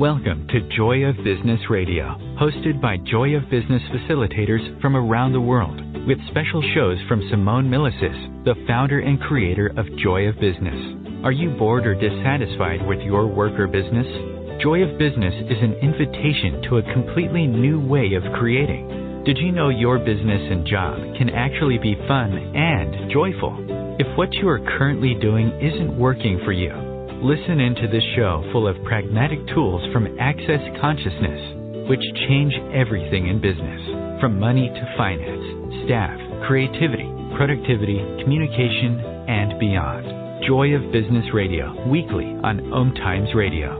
Welcome to Joy of Business Radio, hosted by Joy of Business facilitators from around the world, with special shows from Simone Milasas, the founder and creator of Joy of Business. Are you bored or dissatisfied with your work or business? Joy of Business is an invitation to a completely new way of creating. Did you know your business and job can actually be fun and joyful? If what you are currently doing isn't working for you, listen into this show full of pragmatic tools from Access Consciousness, which change everything in business, from money to finance, staff, creativity, productivity, communication, and beyond. Joy of Business Radio, weekly on OMTimes Radio.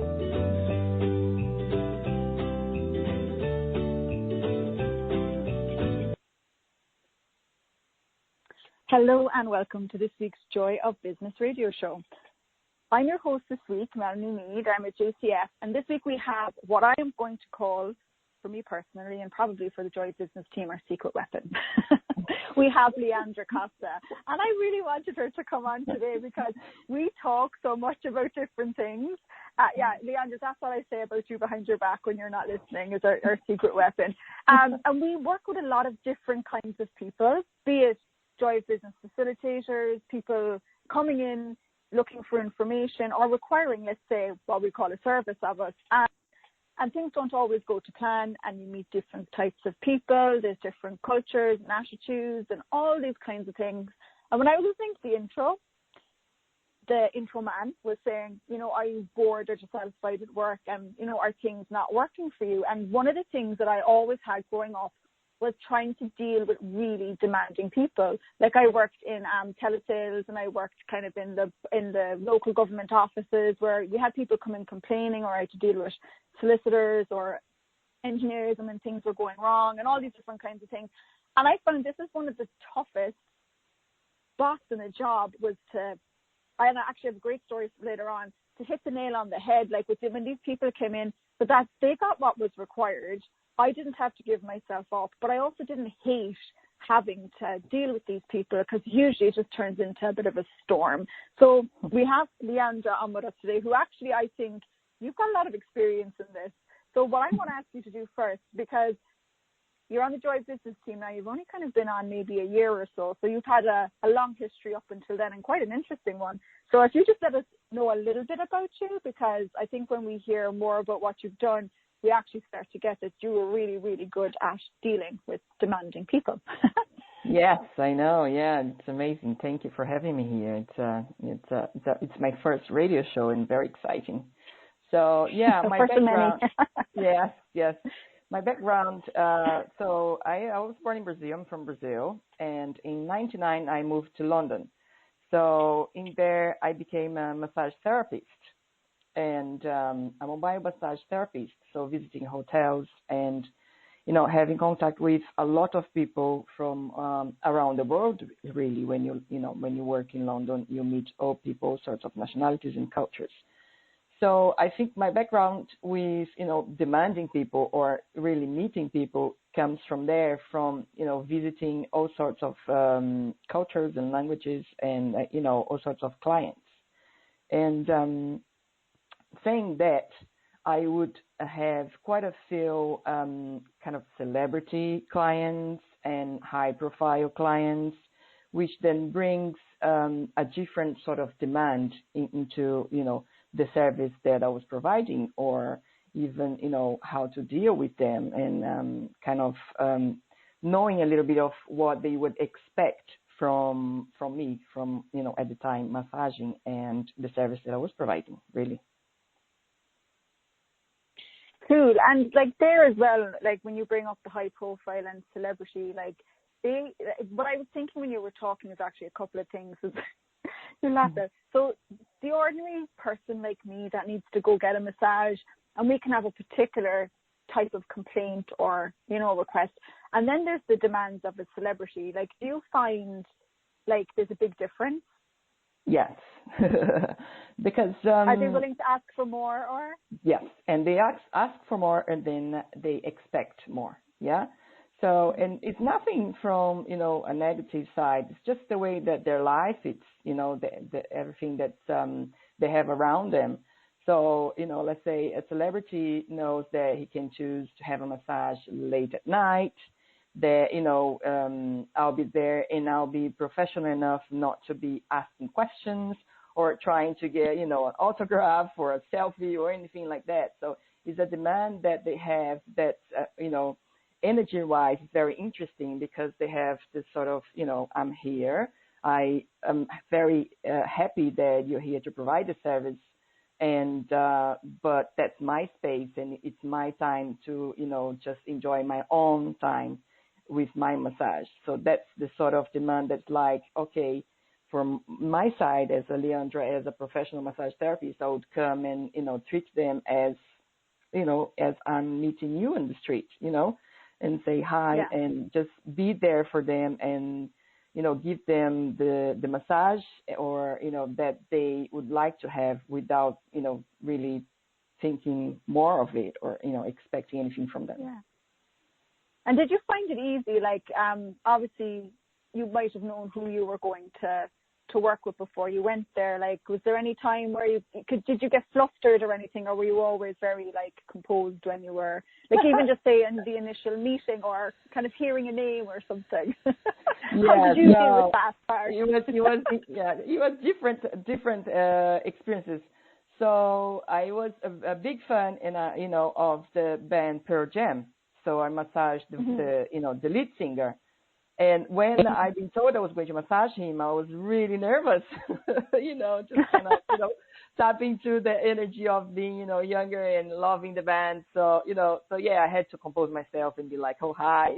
Hello and welcome to this week's Joy of Business Radio show. I'm your host this week, Melanie Meade. I'm at JCF, and this week we have what I am going to call, for me personally, and probably for the Joy of Business team, our secret weapon. We have Leandra Costa, and I really wanted her to come on today because we talk so much about different things. Leandra, that's what I say about you behind your back when you're not listening, is our secret weapon. And we work with a lot of different kinds of people, be it Joy of Business facilitators, people coming in, looking for information or requiring, let's say, what we call a service of us. And things don't always go to plan, and you meet different types of people. There's different cultures and attitudes and all these kinds of things. And when I was listening to the intro man was saying, are you bored or dissatisfied at work? And, are things not working for you? And one of the things that I always had growing up was trying to deal with really demanding people. Like I worked in telesales, and I worked kind of in the local government offices where we had people come in complaining, or I had to deal with solicitors or engineers and when things were going wrong and all these different kinds of things. And I found this is one of the toughest spots in a job was I actually have a great story later on, to hit the nail on the head, like when these people came in, but that they got what was required. I didn't have to give myself up, but I also didn't hate having to deal with these people because usually it just turns into a bit of a storm. So we have Leandra on with us today, who actually I think you've got a lot of experience in this. So what I want to ask you to do first, because you're on the Joy Business team now, you've only kind of been on maybe a year or so you've had a long history up until then, and quite an interesting one. So if you just let us know a little bit about you, because I think when we hear more about what you've done, we actually start to get that you were really, really good at dealing with demanding people. Yes, I know. Yeah, it's amazing. Thank you for having me here. It's my first radio show and very exciting. So yeah, my background. Yes. My background. So I was born in Brazil. I'm from Brazil, and in '99 I moved to London. So in there I became a massage therapist. And I'm a mobile massage therapist, so visiting hotels and, having contact with a lot of people from around the world. Really, when you work in London, you meet all people, sorts of nationalities and cultures. So I think my background with, demanding people or really meeting people comes from there, from, visiting all sorts of cultures and languages and, all sorts of clients. And saying that, I would have quite a few kind of celebrity clients and high-profile clients, which then brings a different sort of demand into, the service that I was providing, or even, how to deal with them, and kind of knowing a little bit of what they would expect from me, from, at the time, massaging and the service that I was providing, really. Cool. And like there as well, like when you bring up the high profile and celebrity, what I was thinking when you were talking is actually a couple of things. You laugh at. So the ordinary person like me that needs to go get a massage, and we can have a particular type of complaint or, request. And then there's the demands of a celebrity. Like, do you find like there's a big difference? Yes, because are they willing to ask for more, or? Yes, and they ask for more, and then they expect more. Yeah, so and it's nothing from a negative side. It's just the way that their life. It's the everything that they have around them. So, let's say a celebrity knows that he can choose to have a massage late at night, that, I'll be there and I'll be professional enough not to be asking questions or trying to get, an autograph or a selfie or anything like that. So it's a demand that they have that's, energy-wise, is very interesting because they have this sort of, I'm here. I am very happy that you're here to provide the service. And, but that's my space and it's my time to, just enjoy my own time with my massage. So that's the sort of demand that's like, okay, from my side as a Leandra, as a professional massage therapist, I would come and, treat them as, as I'm meeting you in the street, and say hi and just be there for them and, give them the massage or, that they would like to have without, really thinking more of it or, expecting anything from them. Yeah. And did you find it easy? Like, obviously you might have known who you were going to work with before you went there. Like, was there any time where did you get flustered or anything, or were you always very like composed when you were, like, even just say in the initial meeting or kind of hearing a name or something? How did you deal with that part? It was different experiences. So I was a big fan, of the band Pearl Jam. So I massaged the lead singer. And when I've been told I was going to massage him, I was really nervous, just kind of, tapping to the energy of being, younger and loving the band. So, I had to compose myself and be like, oh, hi,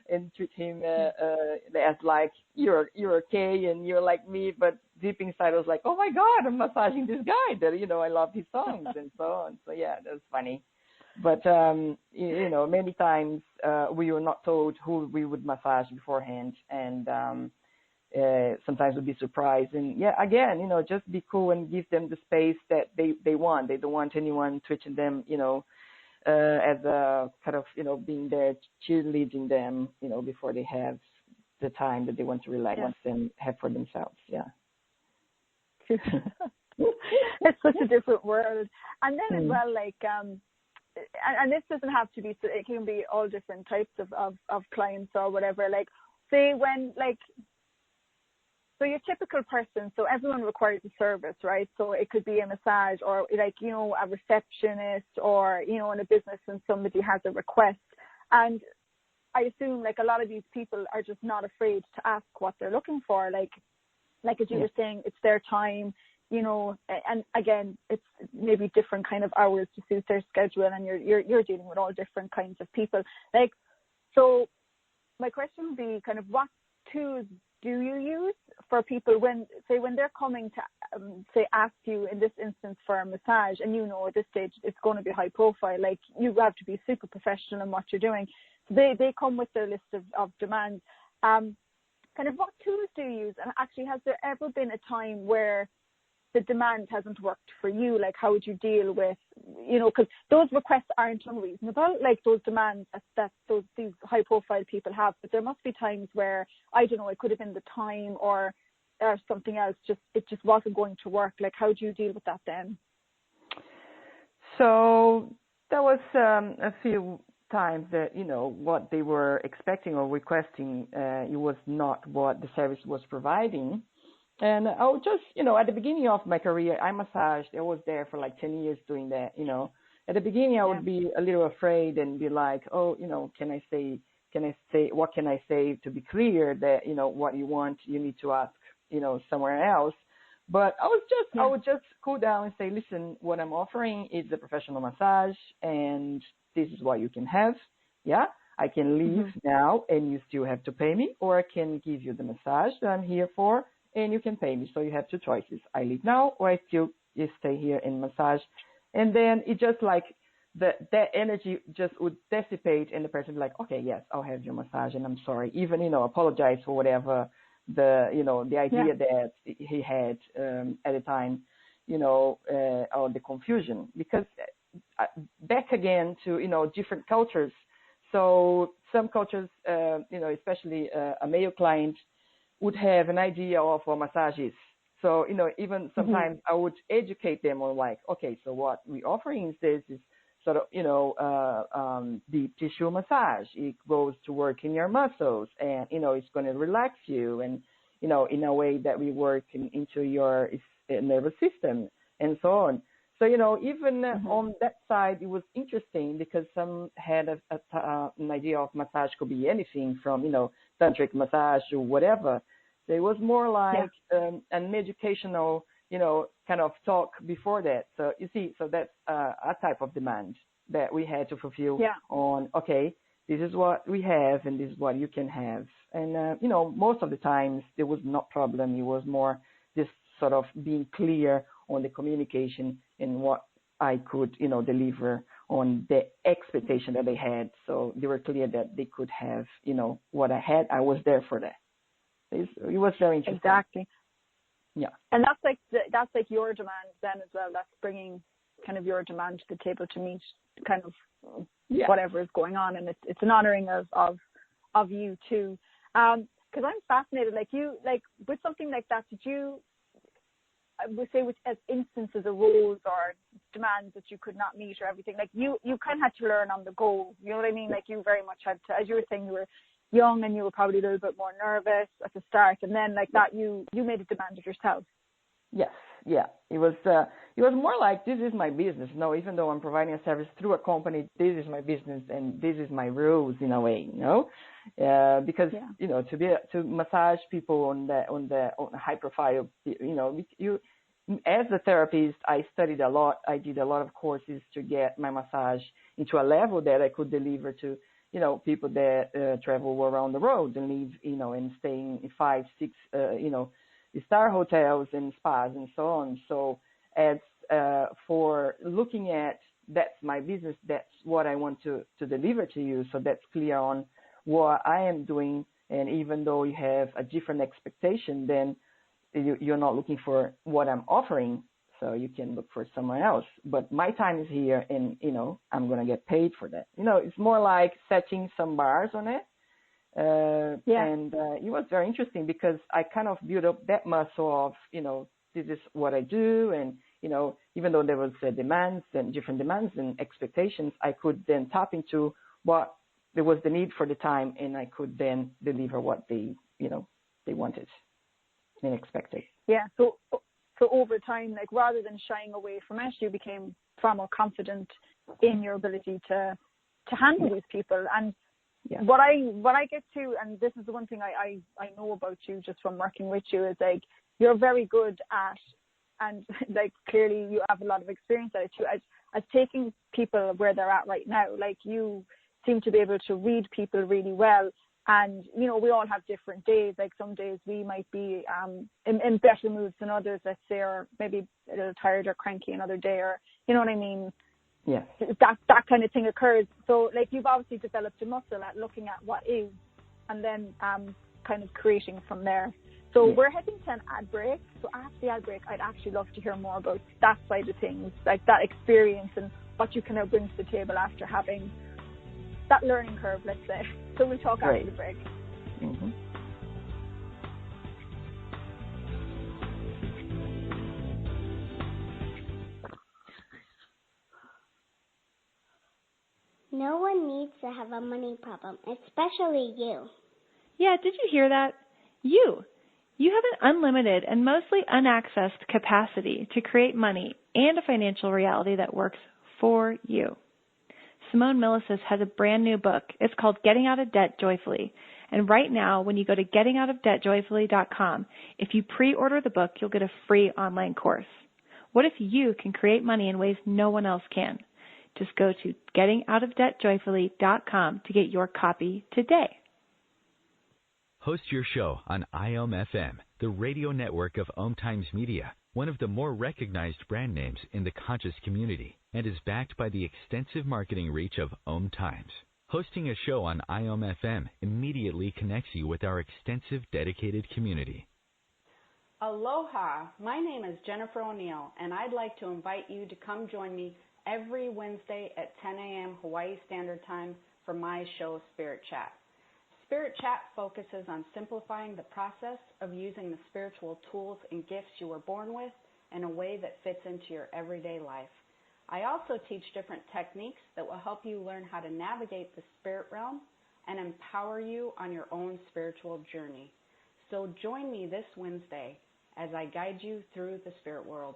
and treat him as like, you're okay and you're like me. But deep inside, I was like, oh, my God, I'm massaging this guy that, I love his songs and so on. So, yeah, that was funny. But, many times we were not told who we would massage beforehand. And sometimes we'd be surprised. And, again, just be cool and give them the space that they want. They don't want anyone twitching them, as a kind of, being there, cheerleading them, before they have the time that they want to relax and have for themselves. Yeah. It's such a different world. And then as well, like, and this doesn't have to be, it can be all different types of clients or whatever. Like, say when, like, so your typical person, so everyone requires a service, right? So it could be a massage or like, a receptionist or, in a business when somebody has a request. And I assume like a lot of these people are just not afraid to ask what they're looking for. Like as you were saying, it's their time. And again, it's maybe different kind of hours to suit their schedule, and you're dealing with all different kinds of people. Like, so my question would be kind of what tools do you use for people when they're coming to say ask you in this instance for a massage, and at this stage it's going to be high profile, like you have to be super professional in what you're doing. So they come with their list of demands. Kind of what tools do you use? And actually, has there ever been a time where the demand hasn't worked for you? Like, how would you deal with, because those requests aren't unreasonable, like those demands that these high profile people have, but there must be times where, I don't know, it could have been the time or something else, it just wasn't going to work. Like, how do you deal with that then? So there was a few times that, what they were expecting or requesting, it was not what the service was providing. And I would just, at the beginning of my career, I massaged. I was there for like 10 years doing that, At the beginning, I would be a little afraid and be like, oh, what can I say to be clear that, what you want, you need to ask, somewhere else. But I would just cool down and say, listen, what I'm offering is a professional massage, and this is what you can have. Yeah, I can leave now and you still have to pay me, or I can give you the massage that I'm here for, and you can pay me. So you have two choices. I leave now, or I still stay here and massage. And then it just like that energy just would dissipate, and the person would be like, okay, yes, I'll have your massage, and I'm sorry. Even, apologize for whatever the idea that he had at the time, or the confusion. Because back again to, different cultures. So some cultures, especially a male client, would have an idea of what massage is. So, even sometimes I would educate them on like, okay, so what we're offering is sort of, deep tissue massage. It goes to work in your muscles and, it's going to relax you and, in a way that we work into your nervous system and so on. So, even on that side, it was interesting because some had an idea of massage could be anything from, tantric massage or whatever. So it was more like an educational, kind of talk before that. So you see, so that's a type of demand that we had to fulfill on, okay, this is what we have and this is what you can have. And, most of the times there was no problem. It was more just sort of being clear on the communication and what I could, deliver on the expectation that they had. So they were clear that they could have, what I had. I was there for that. It was very interesting. Exactly. Yeah. And that's like your demand then as well. That's bringing kind of your demand to the table to meet kind of whatever is going on, and it's an honoring of you too. Because I'm fascinated, like with something like that, did you? I would say as instances arose or demands that you could not meet or everything, like you kind of had to learn on the go. You know what I mean? Like you very much had to, as you were saying, you were young and you were probably a little bit more nervous at the start, and then like that you made a demand of yourself. Yes, yeah. It was more like, this is my business. No, even though I'm providing a service through a company, this is my business and this is my rules in a way, because to massage people on the high profile, you as a therapist, I studied a lot. I did a lot of courses to get my massage into a level that I could deliver to people that travel around the world and live and stay in 5, 6 star hotels and spas and so on. So as for looking at, that's my business, that's what I want to deliver to you. So that's clear on what I am doing. And even though you have a different expectation, then you're not looking for what I'm offering. So you can look for somewhere else. But my time is here and, I'm going to get paid for that. It's more like setting some bars on it. And it was very interesting because I kind of built up that muscle of, this is what I do. And, even though there was demands and different demands and expectations, I could then tap into what there was the need for the time, and I could then deliver what they wanted and expected. Yeah. So over time, like rather than shying away from it, you became far more confident in your ability to handle these people. And what I get to, and this is the one thing I know about you just from working with you, is like you're very good at, and like clearly you have a lot of experience at it too, as taking people where they're at right now. Like you seem to be able to read people really well. And, we all have different days. Like some days we might be in better moods than others, let's say, or maybe a little tired or cranky another day, or, you know what I mean? Yes. That kind of thing occurs. So, like, you've obviously developed a muscle at looking at what is and then kind of creating from there. So we're heading to an ad break. So after the ad break, I'd actually love to hear more about that side of things, like that experience and what you can now bring to the table after having that learning curve, let's say. So we'll talk after the break. Mm-hmm. No one needs to have a money problem, especially you. Yeah, did you hear that? You have an unlimited and mostly unaccessed capacity to create money and a financial reality that works for you. Simone Milasas has a brand new book. It's called Getting Out of Debt Joyfully. And right now, when you go to gettingoutofdebtjoyfully.com, if you pre-order the book, you'll get a free online course. What if you can create money in ways no one else can? Just go to gettingoutofdebtjoyfully.com to get your copy today. Host your show on IOM-FM, the radio network of OMTimes Media, one of the more recognized brand names in the conscious community, and is backed by the extensive marketing reach of OMTimes. Hosting a show on IOM-FM immediately connects you with our extensive dedicated community. Aloha, my name is Jennifer O'Neill, and I'd like to invite you to come join me every Wednesday at 10 a.m. Hawaii Standard Time for my show, Spirit Chat. Spirit Chat focuses on simplifying the process of using the spiritual tools and gifts you were born with in a way that fits into your everyday life. I also teach different techniques that will help you learn how to navigate the spirit realm and empower you on your own spiritual journey. So join me this Wednesday as I guide you through the spirit world.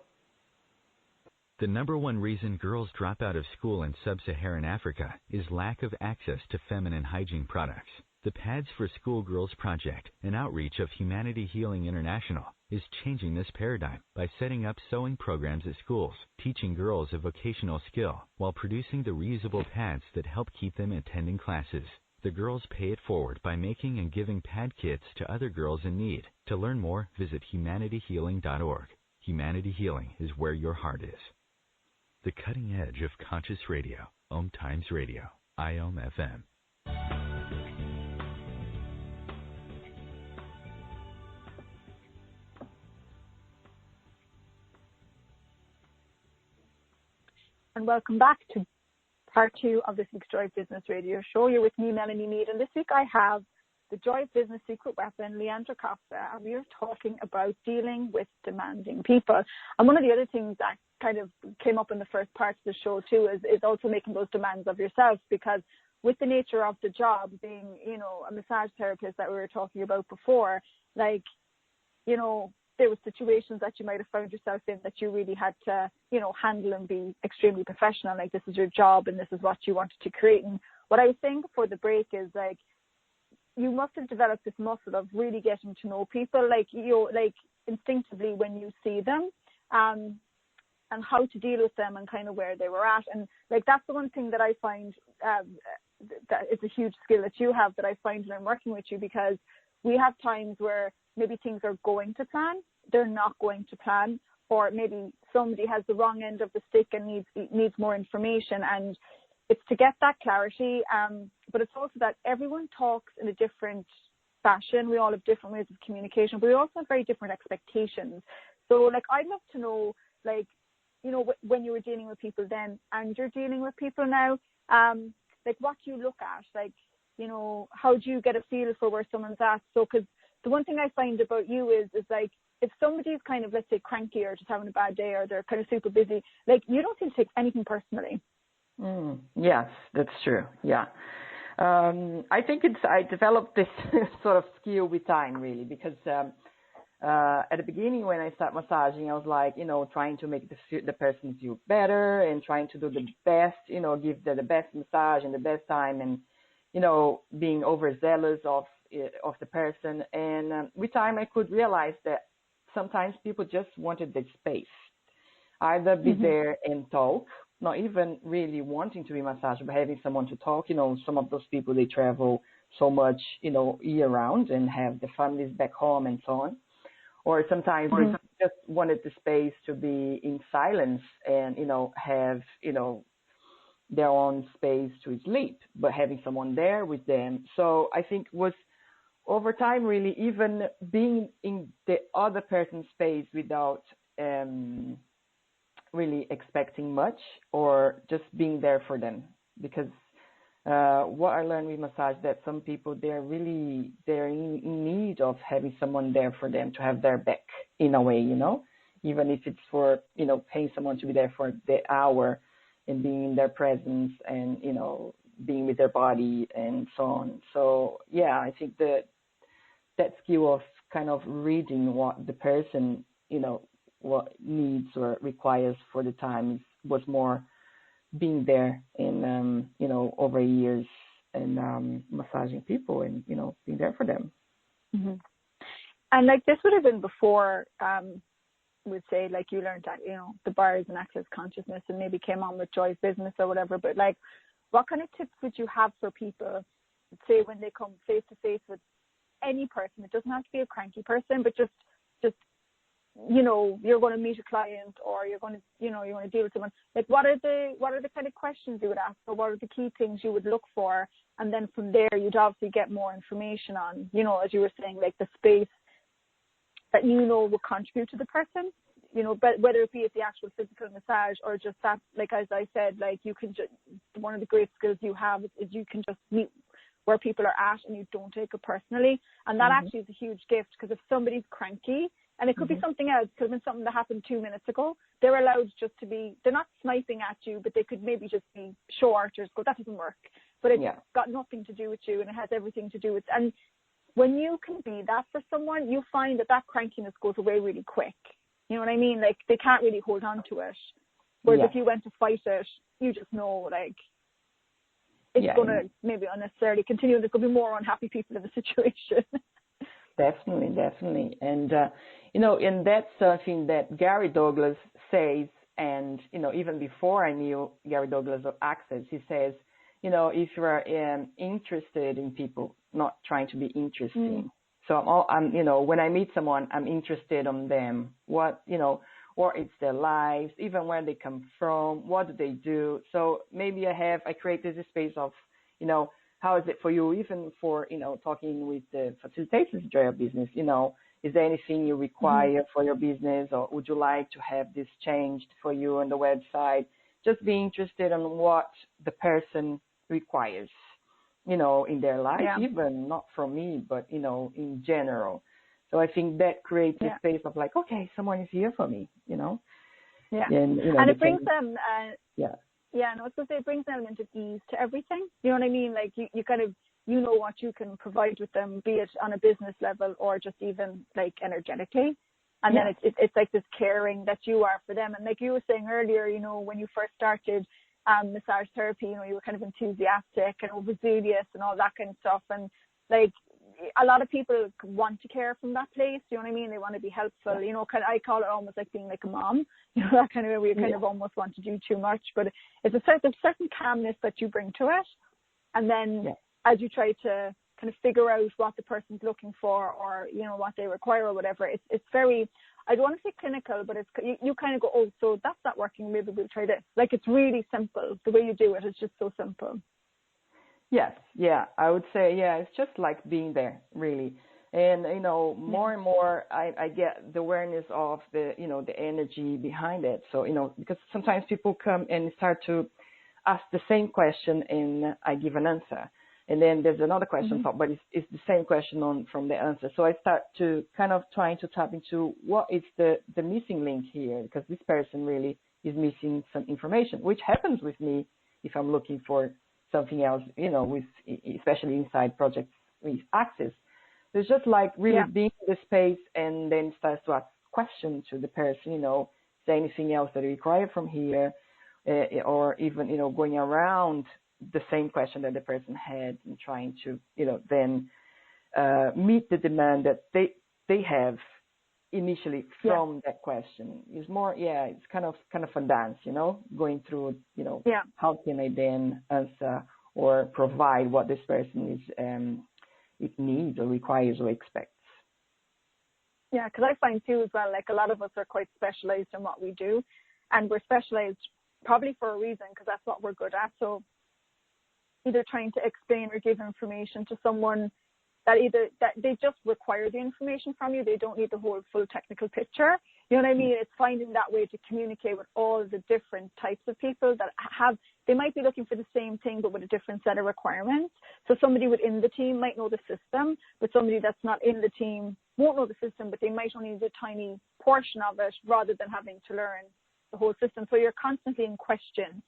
The number one reason girls drop out of school in sub-Saharan Africa is lack of access to feminine hygiene products. The Pads for Schoolgirls Project, an outreach of Humanity Healing International, is changing this paradigm by setting up sewing programs at schools, teaching girls a vocational skill while producing the reusable pads that help keep them attending classes. The girls pay it forward by making and giving pad kits to other girls in need. To learn more, visit humanityhealing.org. Humanity Healing is where your heart is. The cutting edge of conscious radio, OMTimes Radio, IOM FM. And welcome back to part 2 of this week's Joy of Business Radio show. You're with me, Melanie Meade, and this week I have the Joy of Business secret weapon, Leandra Costa, and we are talking about dealing with demanding people. And one of the other things that kind of came up in the first part of the show too is also making those demands of yourself, because with the nature of the job being, you know, a massage therapist that we were talking about before, like, you know, there were situations that you might have found yourself in that you really had to, you know, handle and be extremely professional. Like, this is your job and this is what you wanted to create. And what I was saying before the break is, like, you must have developed this muscle of really getting to know people, like, you know, like instinctively when you see them, and how to deal with them and kind of where they were at. And like, that's the one thing that I find that is a huge skill that you have, that I find when I'm working with you, because we have times where maybe things are going to plan, they're not going to plan, or maybe somebody has the wrong end of the stick and needs more information. And it's to get that clarity, but it's also that everyone talks in a different fashion. We all have different ways of communication, but we also have very different expectations. So, like, I'd love to know, like, you know, when you were dealing with people then and you're dealing with people now, like, what do you look at? Like, you know, how do you get a feel for where someone's at? So, because the one thing I find about you is like, if somebody's kind of, let's say, cranky or just having a bad day or they're kind of super busy, like, you don't seem to take anything personally. Yes, that's true. Yeah. I think I developed this sort of skill with time, really, because at the beginning when I started massaging, I was like, you know, trying to make the person feel better and trying to do the best, you know, give the best massage and the best time, and, you know, being overzealous of the person. And with time, I could realize that sometimes people just wanted the space, either be there and talk, not even really wanting to be massaged, but having someone to talk. You know, some of those people, they travel so much, you know, year round and have the families back home and so on. Or sometimes they just wanted the space to be in silence and, you know, have, you know, their own space to sleep, but having someone there with them. So I think was over time, really, even being in the other person's space without really expecting much, or just being there for them. Because what I learned with massage, that some people, they're in need of having someone there for them, to have their back in a way, you know, even if it's for, you know, paying someone to be there for the hour and being in their presence and, you know, being with their body and so on. So, yeah, I think that skill of kind of reading what the person, you know, what needs or requires for the time was more being there in, you know, over years and massaging people and, you know, being there for them. And like, this would have been before, we'd say, like, you learned that, you know, the bars and access consciousness and maybe came on with Joy of Business or whatever. But like, what kind of tips would you have for people, say, when they come face to face with any person? It doesn't have to be a cranky person, but just you know, you're going to meet a client, or you're going to, you know, you want to deal with someone. Like, what are the kind of questions you would ask, or what are the key things you would look for? And then from there, you'd obviously get more information on, you know, as you were saying, like the space that, you know, will contribute to the person, you know, but whether it be at the actual physical massage or just that, like, as I said, like, you can just, one of the great skills you have is you can just meet where people are at and you don't take it personally. And that actually is a huge gift, because if somebody's cranky, and it could be something else, could have been something that happened 2 minutes ago, they're allowed just to be, they're not sniping at you, but they could maybe just be short or go, that doesn't work. But it's got nothing to do with you, and it has everything to do with, and when you can be that for someone, you find that crankiness goes away really quick. You know what I mean? Like, they can't really hold on to it. Whereas if you went to fight it, you just know, like, it's going to maybe unnecessarily continue. There's going to be more unhappy people in the situation. Definitely. And, and that's something that Gary Douglas says. And, even before I knew Gary Douglas of Access, he says, if you're interested in people, not trying to be interesting. So I'm, when I meet someone, I'm interested in them, what it's their lives, even where they come from, what do they do. So maybe I created this space of, how is it for you, even for, talking with the facilitators of your business, is there anything you require for your business, or would you like to have this changed for you on the website? Just be interested in what the person requires, in their life, even not from me, but, in general. So I think that creates a space of like, okay, someone is here for me, Yeah. And it brings them, I was going to say, it brings an element of ease to everything. You know what I mean? Like, you kind of, what you can provide with them, be it on a business level or just even like energetically. And then it's like this caring that you are for them. And like you were saying earlier, when you first started massage therapy, you were kind of enthusiastic and overzealous and all that kind of stuff. And like, a lot of people want to care from that place. You know what I mean? They want to be helpful. I call it almost like being like a mom. That kind of way where you kind of almost want to do too much. But it's a certain calmness that you bring to it. And then as you try to kind of figure out what the person's looking for, or what they require or whatever, it's very, I don't want to say clinical, but it's you kind of go, oh, so that's not working, maybe we'll try this. Like, it's really simple. The way you do it is just so simple. Yes, I would say, it's just like being there, really. And, more and more I get the awareness of the, the energy behind it. So, because sometimes people come and start to ask the same question and I give an answer. And then there's another question, but it's the same question from the answer. So I start to kind of trying to tap into what is the missing link here, because this person really is missing some information, which happens with me if I'm looking for something else, with, especially inside projects with Access. It's just like really being in the space, and then starts to ask questions to the person, is there anything else that you require from here, or even, going around the same question that the person had and trying to, then meet the demand that they have initially from that question. Is more, it's kind of a dance, going through, how can I then answer or provide what this person is, it needs or requires or expects. Yeah, because I find too as well, like, a lot of us are quite specialized in what we do, and we're specialized probably for a reason, because that's what we're good at. So either trying to explain or give information to someone that they just require the information from you. They don't need the whole full technical picture. You know what I mean? It's finding that way to communicate with all the different types of people that they might be looking for the same thing, but with a different set of requirements. So somebody within the team might know the system, but somebody that's not in the team won't know the system, but they might only need a tiny portion of it rather than having to learn the whole system. So you're constantly in question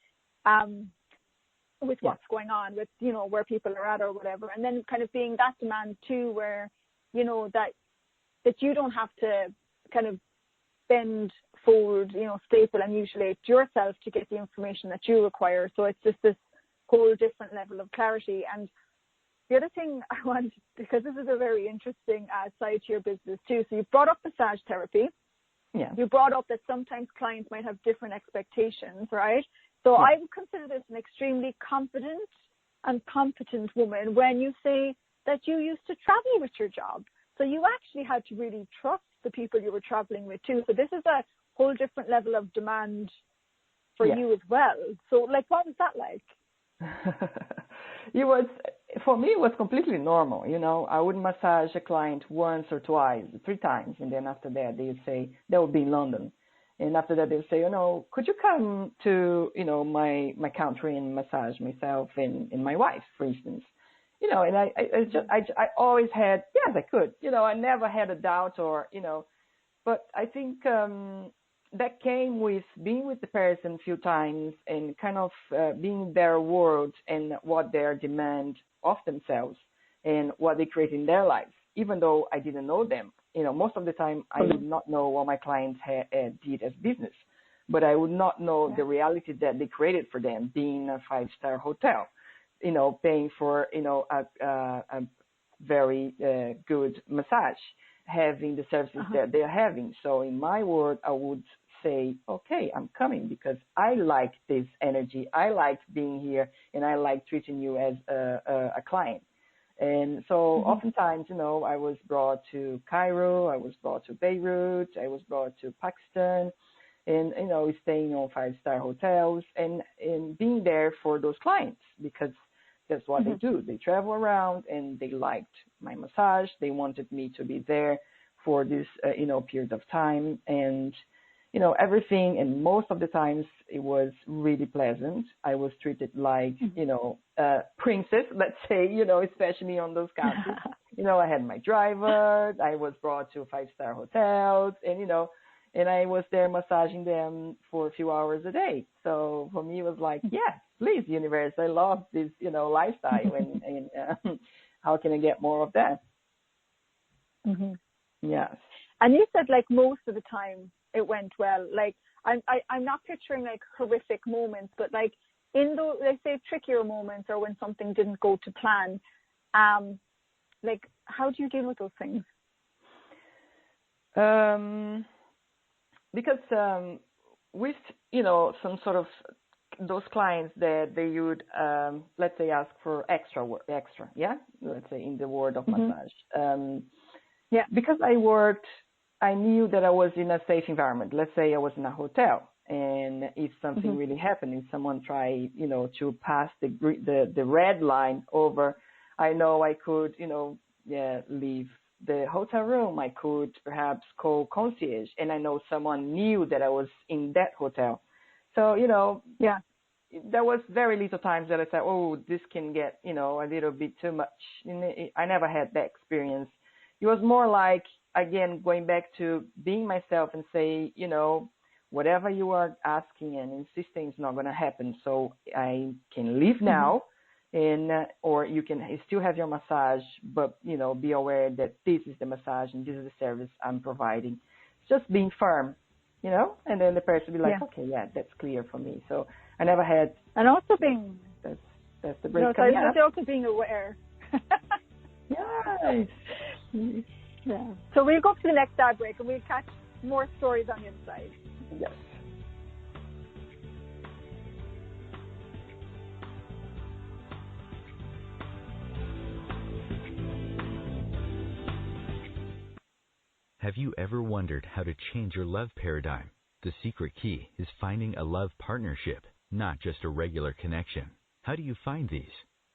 with what's going on, with, where people are at or whatever. And then kind of being that demand too, where, that you don't have to kind of bend, fold, staple and mutilate yourself to get the information that you require. So it's just this whole different level of clarity. And the other thing I want, because this is a very interesting side to your business too. So you brought up massage therapy. Yeah. You brought up that sometimes clients might have different expectations, right? So I would consider this an extremely confident and competent woman when you say that you used to travel with your job. So you actually had to really trust the people you were traveling with too. So this is a whole different level of demand for you as well. So, like, what was that like? For me, it was completely normal. I would massage a client once or twice, 3 times. And then after that, they would say, they would be in London. And after that, they would say, could you come to, my country and massage myself and my wife, for instance? and I always had, yes, I could, I never had a doubt or, but I think that came with being with the person a few times and kind of being in their world and what their demand of themselves and what they create in their lives, even though I didn't know them. Most of the time I would not know what my clients did as business, but I would not know the reality that they created for them, being a 5-star hotel, paying for, a very good massage, having the services that they're having. So in my world, I would say, okay, I'm coming because I like this energy. I like being here and I like treating you as a client. And so oftentimes, I was brought to Cairo, I was brought to Beirut, I was brought to Pakistan, and, staying on 5-star hotels and being there for those clients because that's what they do. They travel around and they liked my massage. They wanted me to be there for this, period of time and, everything. And most of the times it was really pleasant. I was treated like, princess, let's say, especially on those countries. I had my driver. I was brought to 5-star hotels and, and I was there massaging them for a few hours a day. So for me, it was like, yes, please, universe, I love this, lifestyle and how can I get more of that? Yes. And you said like most of the time it went well. Like I'm not picturing like horrific moments, but like in those, let's say, trickier moments or when something didn't go to plan, like how do you deal with those things? Because with, some sort of those clients that they would, let's say, ask for extra, yeah? Let's say in the word of massage. Because I knew that I was in a safe environment. Let's say I was in a hotel and if something really happened, if someone tried, to pass the red line over, I know I could, leave the hotel room. I could perhaps call concierge and I know someone knew that I was in that hotel. So, there was very little times that I said, oh, this can get, a little bit too much. I never had that experience. It was more like, again, going back to being myself and say, whatever you are asking and insisting is not going to happen. So I can leave now and, or you can still have your massage, but, be aware that this is the massage and this is the service I'm providing. Just being firm, and then the person will be like, okay, yeah, that's clear for me. So I never had. And also being. That's the break coming up. Also being aware. Yes. Yeah. So we'll go to the next ad break and we'll catch more stories on the inside. Yes. Have you ever wondered how to change your love paradigm? The secret key is finding a love partnership, not just a regular connection. How do you find these?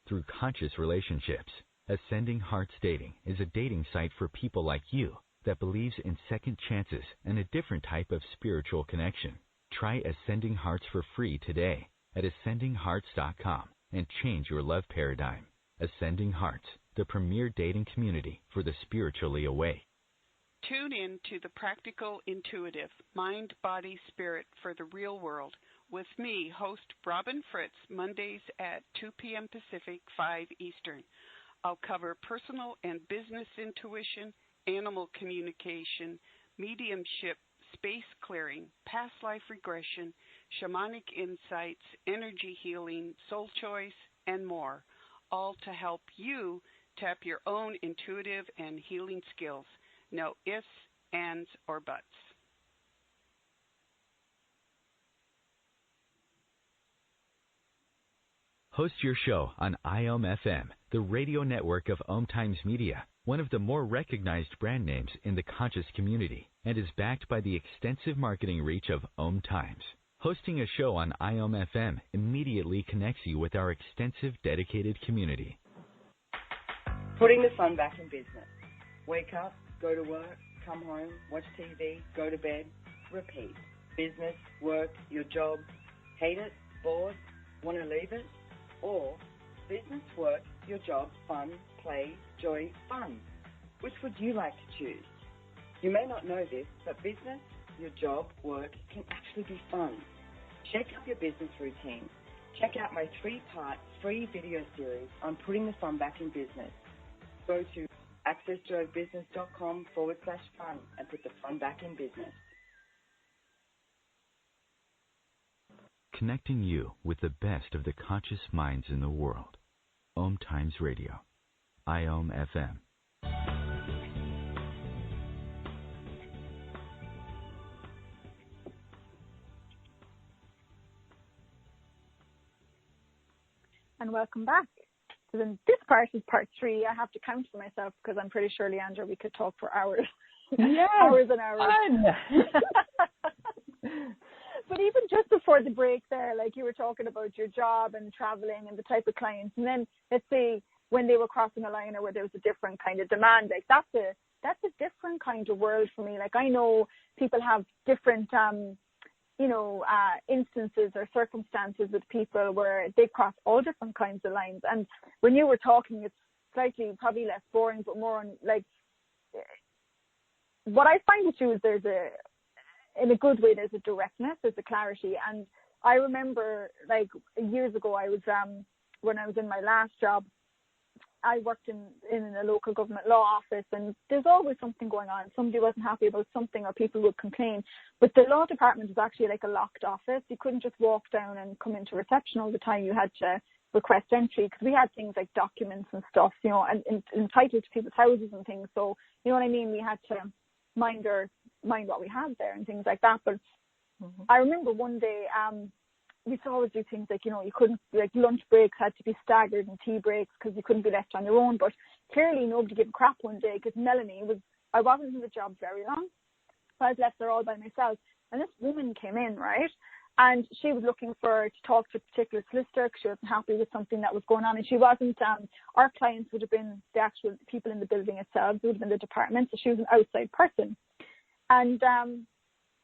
Through conscious relationships. Ascending Hearts Dating is a dating site for people like you that believes in second chances and a different type of spiritual connection. Try Ascending Hearts for free today at ascendinghearts.com and change your love paradigm. Ascending Hearts, the premier dating community for the spiritually awake. Tune in to the Practical Intuitive, Mind, Body, Spirit for the Real World with me, host Robin Fritz, Mondays at 2 p.m. Pacific, 5 Eastern. I'll cover personal and business intuition, animal communication, mediumship, space clearing, past life regression, shamanic insights, energy healing, soul choice, and more, all to help you tap your own intuitive and healing skills. No ifs, ands, or buts. Host your show on IOM-FM, the radio network of OMTimes Media, one of the more recognized brand names in the conscious community, and is backed by the extensive marketing reach of OMTimes. Hosting a show on IOM-FM immediately connects you with our extensive dedicated community. Putting the fun back in business. Wake up, go to work, come home, watch TV, go to bed, repeat. Business, work, your job, hate it, bored, want to leave it? Or business, work, your job fun, play, joy, fun? Which would you like to choose? You may not know this, but business, your job, work can actually be fun. Shake up your business routine. Check out my 3-part free video series on putting the fun back in business. Go to accessjoybusiness.com/fun and put the fun back in business. Connecting you with the best of the conscious minds in the world. OMTimes Radio. IOM FM. And welcome back. So then this part is part 3. I have to count for myself because I'm pretty sure, Leandra, we could talk for hours. Yes, hours and hours. Fun. But even just before the break there, like you were talking about your job and traveling and the type of clients, and then let's say when they were crossing a line or where there was a different kind of demand, like that's a different kind of world for me. Like I know people have different instances or circumstances with people where they cross all different kinds of lines. And when you were talking, it's slightly probably less boring, but more on like what I find with you is in a good way, there's a directness, there's a clarity. And I remember like years ago, I was when I was in my last job, I worked in a local government law office, and there's always something going on. Somebody wasn't happy about something or people would complain. But the law department was actually like a locked office. You couldn't just walk down and come into reception all the time. You had to request entry because we had things like documents and stuff, and entitled to people's houses and things. So, you know what I mean? We had to mind what we had there and things like that. But I remember one day, we used to always do things like, you couldn't, like lunch breaks had to be staggered and tea breaks because you couldn't be left on your own. But clearly nobody gave a crap one day because I wasn't in the job very long. So I was left there all by myself. And this woman came in, right? And she was looking to talk to a particular solicitor because she wasn't happy with something that was going on. And she wasn't, our clients would have been the actual people in the building itself. It would have been the department. So she was an outside person. And,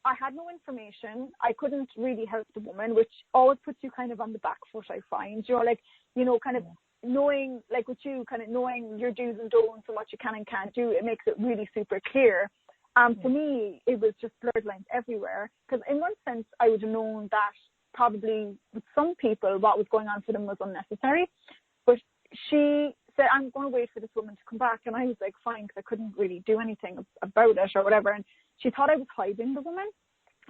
I had no information. I couldn't really help the woman, which always puts you kind of on the back foot, I find. Kind of knowing, like with you, kind of knowing your do's and don'ts and what you can and can't do, it makes it really super clear. For me, it was just blurred lines everywhere. Because in one sense, I would have known that probably with some people, what was going on for them was unnecessary. But she said, I'm going to wait for this woman to come back. And I was like, fine, because I couldn't really do anything about it or whatever. And she thought I was hiding the woman,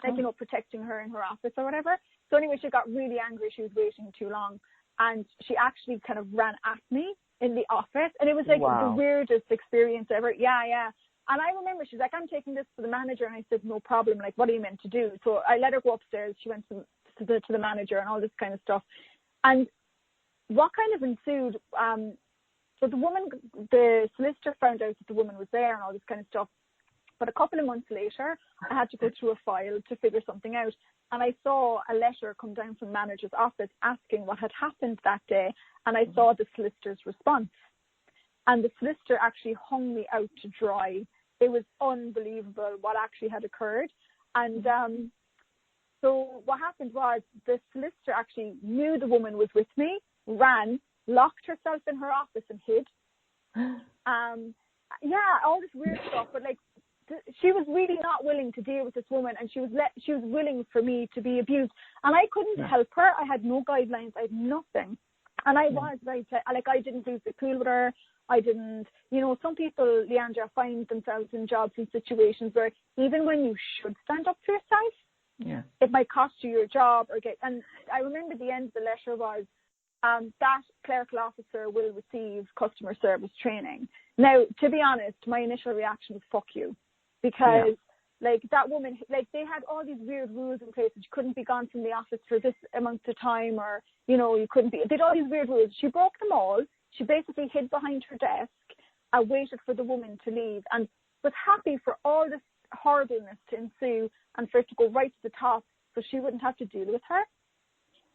like, protecting her in her office or whatever. So anyway, she got really angry. She was waiting too long. And she actually kind of ran at me in the office. And it was like the weirdest experience ever. Yeah. And I remember she's like, I'm taking this to the manager. And I said, no problem. Like, what are you meant to do? So I let her go upstairs. She went to the manager and all this kind of stuff. And what kind of ensued, so the solicitor found out that the woman was there and all this kind of stuff. But a couple of months later, I had to go through a file to figure something out. And I saw a letter come down from the manager's office asking what had happened that day. And I saw the solicitor's response. And the solicitor actually hung me out to dry. It was unbelievable what actually had occurred. And so what happened was the solicitor actually knew the woman was with me, ran, locked herself in her office and hid. All this weird stuff. But like, she was really not willing to deal with this woman, and she was willing for me to be abused, and I couldn't help her. I had no guidelines. I had nothing, and I was like I didn't lose the cool with her. I didn't, some people, Leandra, find themselves in jobs and situations where even when you should stand up for yourself, it might cost you your job and I remember the end of the letter was, that clerical officer will receive customer service training. Now, to be honest, my initial reaction was fuck you. Because, like, that woman, like, they had all these weird rules in place that you couldn't be gone from the office for this amount of time or, you couldn't be. They had all these weird rules. She broke them all. She basically hid behind her desk and waited for the woman to leave and was happy for all this horribleness to ensue and for it to go right to the top so she wouldn't have to deal with her.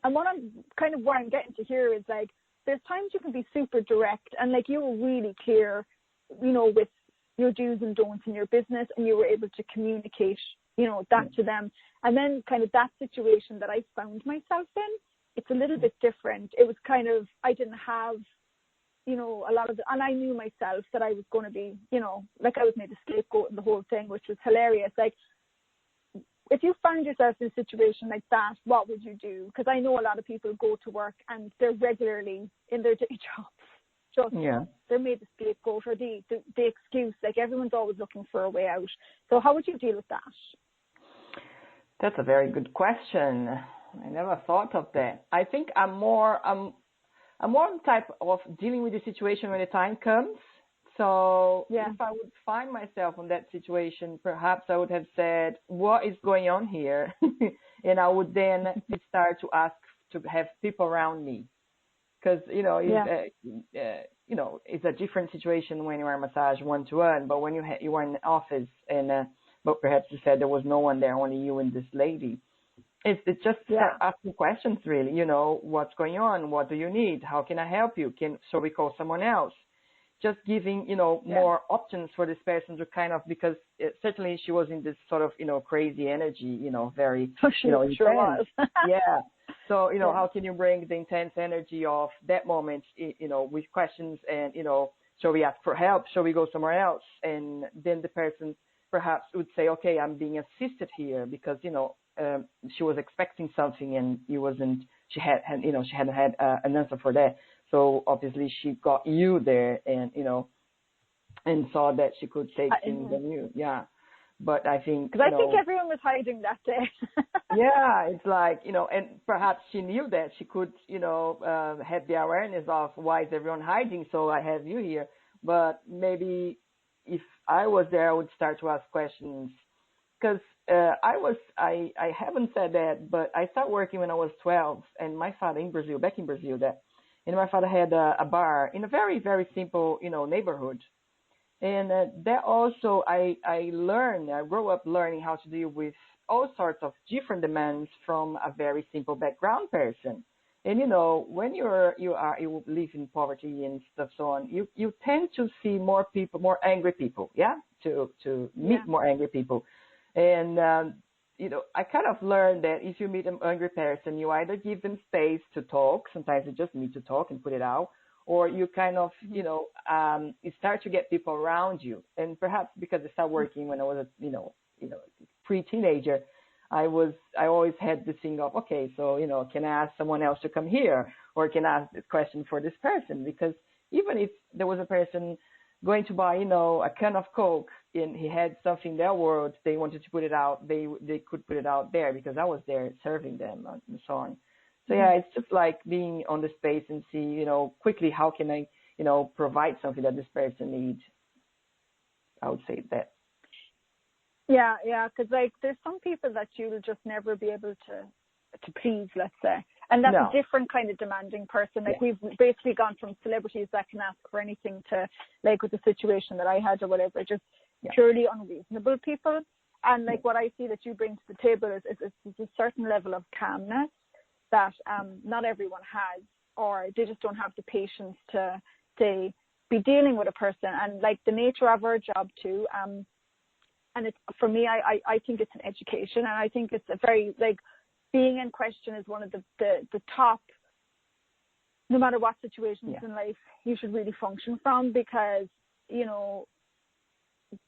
And what I'm getting to here is, like, there's times you can be super direct and, like, you were really clear, with your do's and don'ts in your business, and you were able to communicate, that to them. And then kind of that situation that I found myself in, it's a little bit different. It was kind of, I didn't have, you know, a lot of and I knew myself that I was going to be, you know, like I was made a scapegoat in the whole thing, which was hilarious. Like, if you found yourself in a situation like that, what would you do? Because I know a lot of people go to work and they're regularly in their day jobs. Just they're made the scapegoat or the excuse. Like, everyone's always looking for a way out. So how would you deal with that? That's a very good question. I never thought of that. I think I'm more the type of dealing with the situation when the time comes. So if I would find myself in that situation, perhaps I would have said, what is going on here? And I would then start to ask to have people around me. Because, you know, it's a different situation when you are massage one-to-one, but when you are in the office and, but perhaps you said there was no one there, only you and this lady. It's just start asking questions, really. You know, what's going on? What do you need? How can I help you? So we call someone else. Just giving, you know, more options for this person to kind of, because certainly she was in this sort of, you know, crazy energy, you know, very, you know, intense. Sure was. So, you know, how can you bring the intense energy of that moment, you know, with questions and, you know, shall we ask for help? Shall we go somewhere else? And then the person perhaps would say, okay, I'm being assisted here because, you know, she was expecting something and she hadn't had an answer for that. So obviously she got you there and, you know, and saw that she could take things on you. Yeah. But I think, because I think everyone was hiding that day. It's like, you know, and perhaps she knew that she could, you know, have the awareness of why is everyone hiding. So I have you here. But maybe if I was there, I would start to ask questions because I haven't said that, but I started working when I was 12 and my father back in Brazil, and my father had a bar in a very, very simple, you know, neighborhood. And that also, I grew up learning how to deal with all sorts of different demands from a very simple background person. And, you know, when you live in poverty and stuff so on, you tend to see more angry people, to meet more angry people. And, you know, I kind of learned that if you meet an angry person, you either give them space to talk. Sometimes you just need to talk and put it out. Or you kind of, you know, you start to get people around you. And perhaps because I started working when I was a, pre-teenager, I always had this thing of, okay, so, you know, can I ask someone else to come here? Or can I ask this question for this person? Because even if there was a person going to buy, you know, a can of Coke and he had something in their world, they wanted to put it out, they could put it out there because I was there serving them and so on. So, it's just like being on the space and see, you know, quickly how can I, you know, provide something that this person needs. I would say that. Yeah, because, like, there's some people that you will just never be able to please, let's say. And that's a different kind of demanding person. Like, we've basically gone from celebrities that can ask for anything to, like, with the situation that I had or whatever, just purely unreasonable people. And, like, what I see that you bring to the table is a certain level of calmness that not everyone has, or they just don't have the patience to, say, be dealing with a person. And, like, the nature of our job, too, and it's, for me, I think it's an education, and I think it's a very, like, being in question is one of the top, no matter what situations in life you should really function from, because, you know,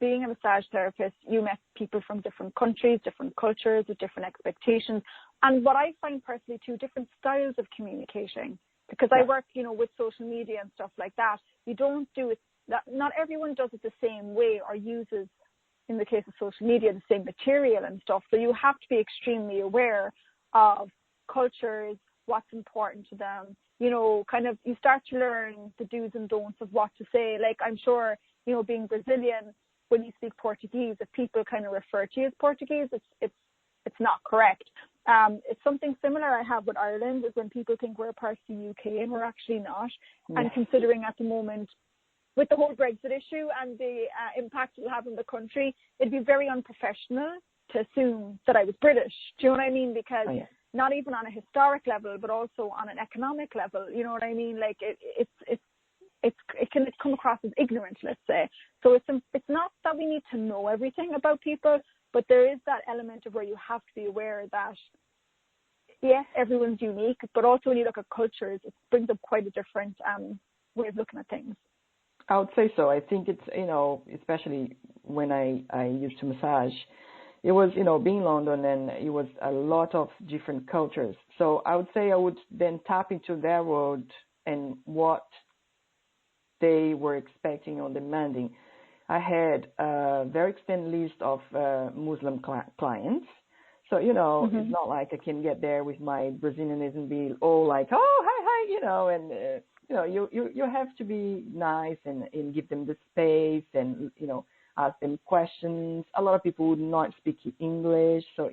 being a massage therapist, you met people from different countries, different cultures, with different expectations. And what I find personally too, different styles of communicating, because I work, you know, with social media and stuff like that. You don't do it, not everyone does it the same way or uses, in the case of social media, the same material and stuff. So you have to be extremely aware of cultures, what's important to them, you know, kind of, you start to learn the do's and don'ts of what to say. Like, I'm sure, you know, being Brazilian, when you speak Portuguese, if people kind of refer to you as Portuguese, it's not correct. It's something similar I have with Ireland, is when people think we're a part of the UK and we're actually not. And considering at the moment, with the whole Brexit issue and the impact it'll have on the country, it'd be very unprofessional to assume that I was British. Do you know what I mean? Because not even on a historic level, but also on an economic level, you know what I mean? Like, it can come across as ignorant, let's say. So it's not that we need to know everything about people, but there is that element of where you have to be aware that, yes, everyone's unique, but also when you look at cultures, it brings up quite a different way of looking at things. I would say so. I think it's, especially when I used to massage, it was, being in London, and it was a lot of different cultures. So I would say I would then tap into their world and what they were expecting or demanding. I had a very extended list of Muslim clients. So, it's not like I can get there with my Brazilianism and be all like, oh, hi, and, you have to be nice and give them the space and, ask them questions. A lot of people would not speak English. So,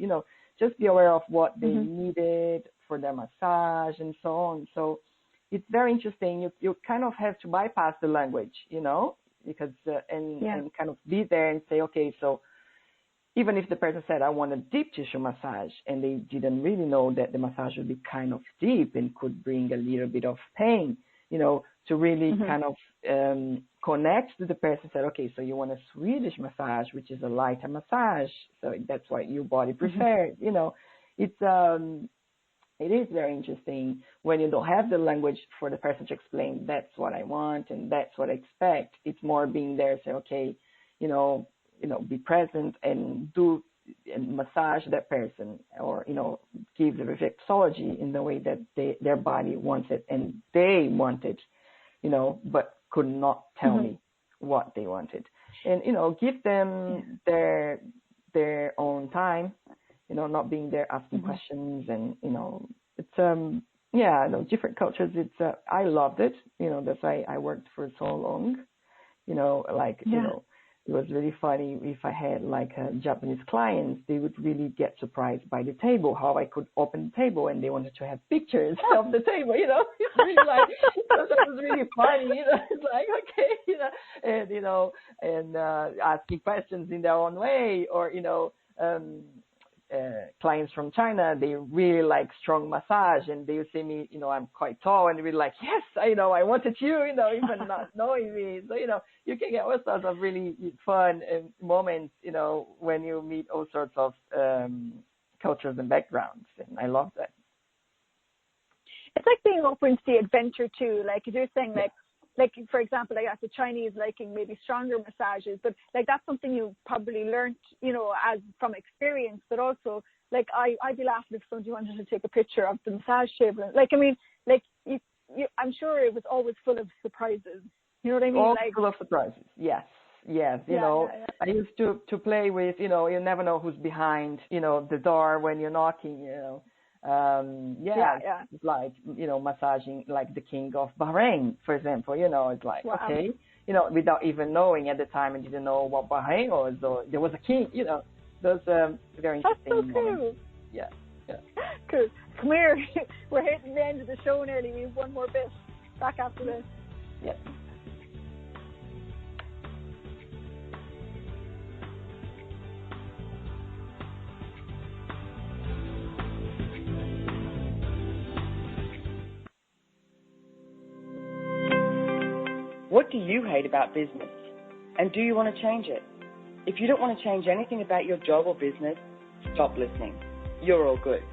just be aware of what they needed for their massage and so on. So it's very interesting. You kind of have to bypass the language, because, and kind of be there and say, okay, so even if the person said, I want a deep tissue massage, and they didn't really know that the massage would be kind of deep and could bring a little bit of pain, to really kind of connect to the person, said, okay, so you want a Swedish massage, which is a lighter massage, so that's what your body prefers. It is very interesting when you don't have the language for the person to explain, that's what I want and that's what I expect. It's more being there, say, okay, be present and do and massage that person, or, give the reflexology in the way that their body wants it and they want it, but could not tell me what they wanted. And, give them their own time, not being there asking questions, and, it's, different cultures. It's, I loved it, that's why I worked for so long, it was really funny if I had like Japanese clients, they would really get surprised by the table, how I could open the table, and they wanted to have pictures of the table, It's really like, that was really funny, it's like, okay, and, asking questions in their own way, or, clients from China, they really like strong massage, and they would say me, I'm quite tall, and they'd be like, yes, I wanted you, even not knowing me. So, you can get all sorts of really fun moments, when you meet all sorts of cultures and backgrounds, and I love that. It's like being open to the adventure too, like you're saying, like for example, like the Chinese liking maybe stronger massages, but like that's something you probably learned, as from experience. But also, like I'd be laughing if somebody wanted to take a picture of the massage table. Like, I mean, like I'm sure it was always full of surprises. You know what I mean? All full of surprises. Yes. I used to play with, you never know who's behind, the door when you're knocking, It's like, massaging like the king of Bahrain, for example, it's like, okay, without even knowing at the time, I didn't know what Bahrain was, or there was a king, those very interesting That's so cool. moments. Yeah. Cool. Come here. We're hitting the end of the show nearly. We have one more bit. Back after this. Yeah. What do you hate about business? And do you want to change it? If you don't want to change anything about your job or business, stop listening. You're all good.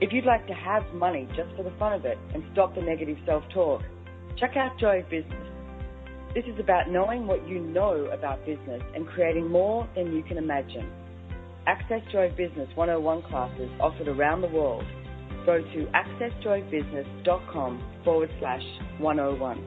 If you'd like to have money just for the fun of it and stop the negative self-talk, check out Joy of Business. This is about knowing what you know about business and creating more than you can imagine. Access Joy of Business 101 classes offered around the world. Go to accessjoyofbusiness.com/101.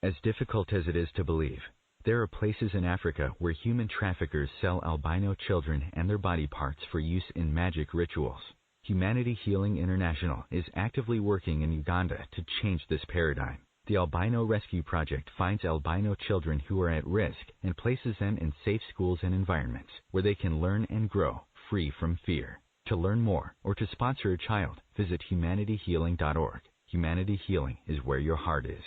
As difficult as it is to believe, there are places in Africa where human traffickers sell albino children and their body parts for use in magic rituals. Humanity Healing International is actively working in Uganda to change this paradigm. The Albino Rescue Project finds albino children who are at risk and places them in safe schools and environments where they can learn and grow free from fear. To learn more or to sponsor a child, visit humanityhealing.org. Humanity Healing is where your heart is.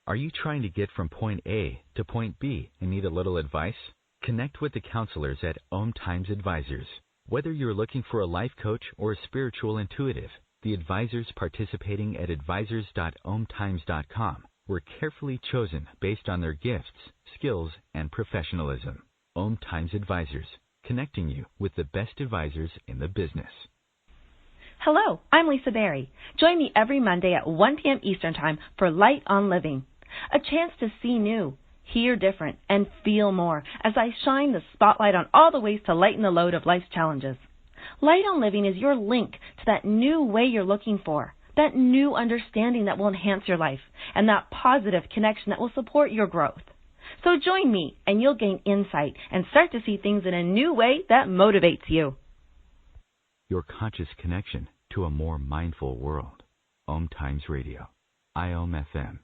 Are you trying to get from point A to point B and need a little advice? Connect with the counselors at OMTimes Advisors. Whether you're looking for a life coach or a spiritual intuitive, the advisors participating at advisors.omtimes.com were carefully chosen based on their gifts, skills, and professionalism. OMTimes Advisors, connecting you with the best advisors in the business. Hello, I'm Lisa Berry. Join me every Monday at 1 p.m. Eastern Time for Light on Living, a chance to see new, hear different, and feel more as I shine the spotlight on all the ways to lighten the load of life's challenges. Light on Living is your link to that new way you're looking for, that new understanding that will enhance your life, and that positive connection that will support your growth. So join me, and you'll gain insight and start to see things in a new way that motivates you. Your conscious connection to a more mindful world. OMTimes Radio. IOM FM.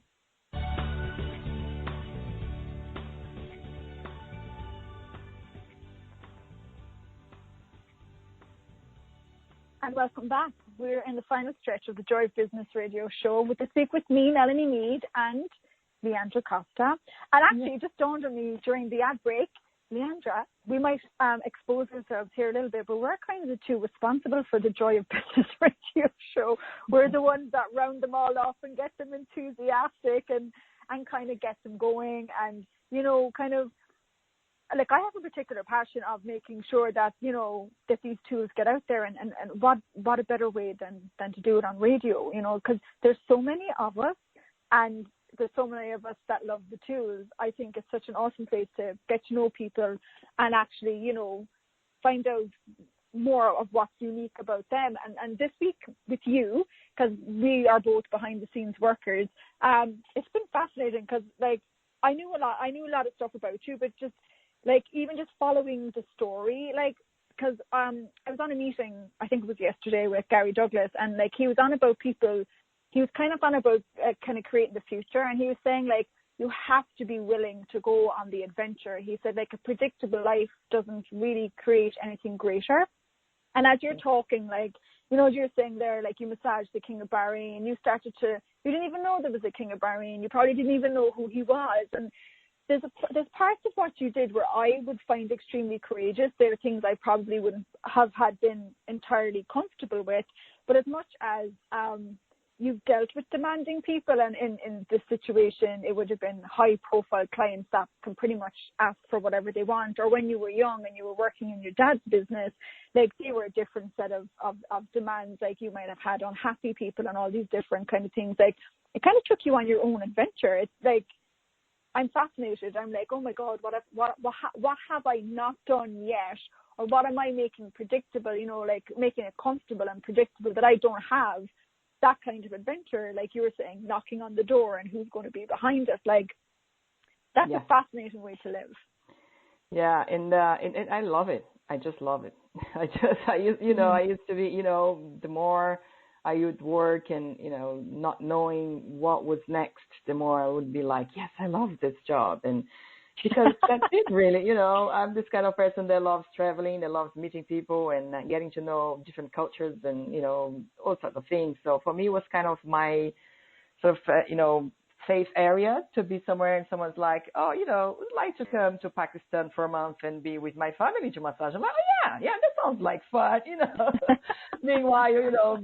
And welcome back. We're in the final stretch of the Joy of Business Radio show with this week with me, Melanie Meade, and Leandra Costa. And actually, it just dawned on me during the ad break, Leandra, we might expose ourselves here a little bit, but we're kind of the two responsible for the Joy of Business Radio show. We're the ones that round them all off and get them enthusiastic and kind of get them going. And, you know, kind of, like, I have a particular passion of making sure that, you know, that these tools get out there, and what a better way than to do it on radio, you know, because there's so many of us, and there's so many of us that love the tools. I think it's such an awesome place to get to know people and actually, you know, find out more of what's unique about them. And this week with you, because we are both behind the scenes workers, it's been fascinating because, like, I knew a lot of stuff about you, but just like even just following the story, like, because I was on a meeting, I think it was yesterday, with Gary Douglas, and like he was on about people. He was kind of on about kind of creating the future, and he was saying, like, you have to be willing to go on the adventure. He said, like, a predictable life doesn't really create anything greater. And as you're talking, like, you know, you're saying there, like, you massaged the King of Bahrain, you didn't even know there was a King of Bahrain, you probably didn't even know who he was. And there's parts of what you did where I would find extremely courageous. There are things I probably wouldn't have been entirely comfortable with. But as much as you've dealt with demanding people, and in this situation it would have been high profile clients that can pretty much ask for whatever they want, or when you were young and you were working in your dad's business, like, they were a different set of demands, like you might have had unhappy people and all these different kind of things. Like, it kind of took you on your own adventure. It's like, I'm fascinated. I'm like, oh my God, what have I not done yet, or what am I making predictable, you know, like making it comfortable and predictable that I don't have that kind of adventure, like you were saying, knocking on the door and who's going to be behind us. Like, that's a fascinating way to live. Yeah, and I love it. I just love it. I used to be, you know, the more I would work and, you know, not knowing what was next, the more I would be like, yes, I love this job. And because that's it, really. You know, I'm this kind of person that loves traveling, that loves meeting people and getting to know different cultures and, you know, all sorts of things. So for me, it was kind of my sort of, safe area to be somewhere, and someone's like, oh, you know, I'd like to come to Pakistan for a month and be with my family to massage. I'm like, oh, yeah, that sounds like fun, you know. Meanwhile, you know,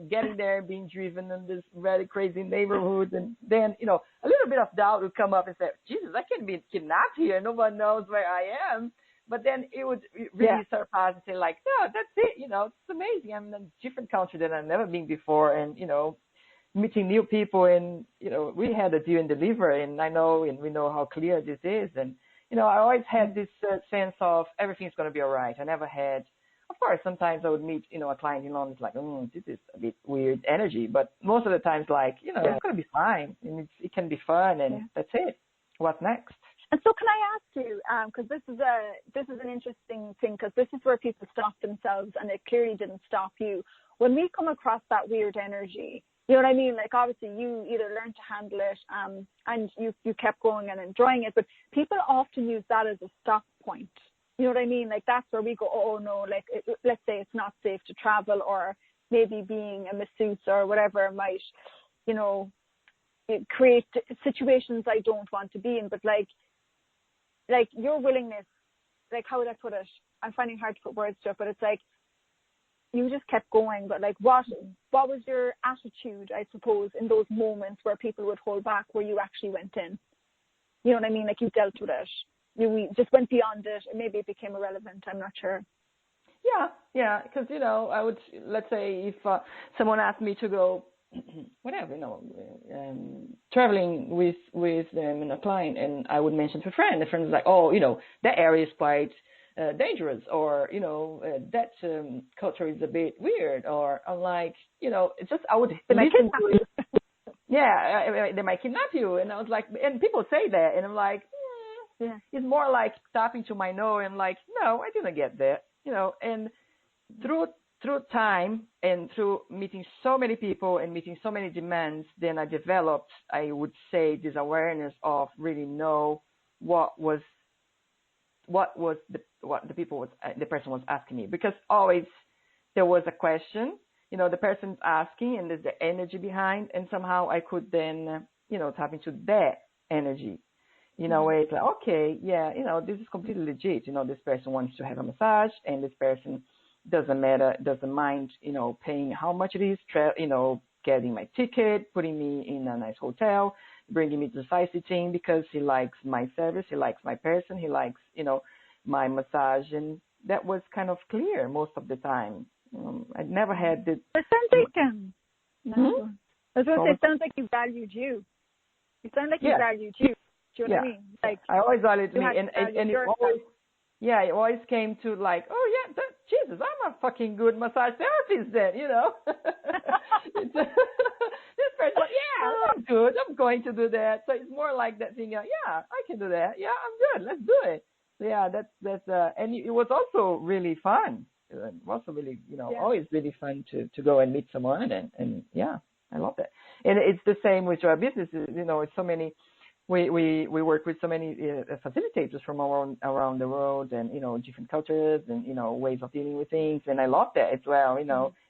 getting there, being driven in this very crazy neighborhood, and then, you know, a little bit of doubt would come up and say, Jesus, I can be kidnapped here. No one knows where I am. But then it would really surpass and say, like, no, that's it. You know, it's amazing. I'm in a different country that I've never been before, and, you know, meeting new people, and, you know, we had a deal and deliver, and I know, and we know how clear this is. And, you know, I always had this sense of everything's going to be all right. I never had, of course, sometimes I would meet, you know, a client in London, it's like, this is a bit weird energy. But most of the times, like, you know, it's going to be fine, and it can be fun, and that's it. What's next? And so can I ask you, because this is an interesting thing, because this is where people stop themselves, and it clearly didn't stop you. When we come across that weird energy, you know what I mean? Like, obviously, you either learned to handle it and you kept going and enjoying it, but people often use that as a stop point. You know what I mean? Like, that's where we go, oh, no, like, let's say it's not safe to travel, or maybe being a masseuse or whatever might, you know, create situations I don't want to be in. But, like your willingness, like, how would I put it? I'm finding it hard to put words to it, but it's like, you just kept going. But like, what was your attitude, I suppose, in those moments where people would hold back, where you actually went in? You know what I mean? Like, you dealt with it. You just went beyond it, and maybe it became irrelevant. I'm not sure. Yeah, because, I would, let's say if someone asked me to go, whatever, traveling with them and a client, and I would mention to a friend, the friend is like, oh, that area is quite dangerous, or, that culture is a bit weird, or I'm like, it's just, I would listen to it. Yeah, they might kidnap you. And I was like, and people say that, and I'm like, it's more like tapping to my know, and like, no, I didn't get that, and through time and through meeting so many people and meeting so many demands, then I developed, I would say, this awareness of really know what the person was asking me, because always there was a question, the person's asking, and there's the energy behind, and somehow I could then, tap into that energy. Where it's like, okay, this is completely legit. This person wants to have a massage, and this person doesn't mind, paying how much it is, getting my ticket, putting me in a nice hotel, bringing me to the sightseeing because he likes my service, he likes my person, he likes, my massage, and that was kind of clear most of the time. I never had the. It sounds like it sounds like he valued you. It sounds like he valued you. Do you know what I mean? Like, I always valued me, and it always, it always came to like, oh yeah, Jesus, I'm a fucking good massage therapist then, This person, I'm good, I'm going to do that. So it's more like that thing, I can do that. Yeah, I'm good, let's do it. So yeah, that's and it was also really fun. It was also really, always really fun to go and meet someone, and I love that. And it's the same with our businesses, it's so many. We work with so many facilitators from around the world, and different cultures, and ways of dealing with things, and I love that as well.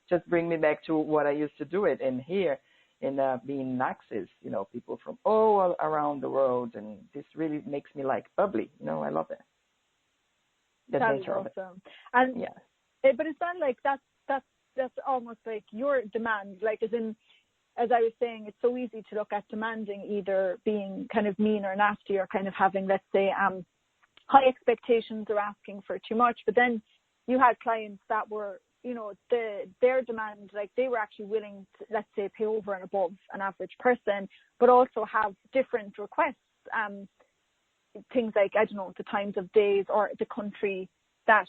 Just bring me back to what I used to do it, and here in being Access, people from all around the world, and this really makes me like bubbly. I love that. That's awesome. And but it's not like that's almost like your demand, like as I was saying, it's so easy to look at demanding either being kind of mean or nasty, or kind of having, let's say, high expectations or asking for too much. But then you had clients that were, their demand, like they were actually willing to, let's say, pay over and above an average person, but also have different requests. Things like, I don't know, the times of days or the country that,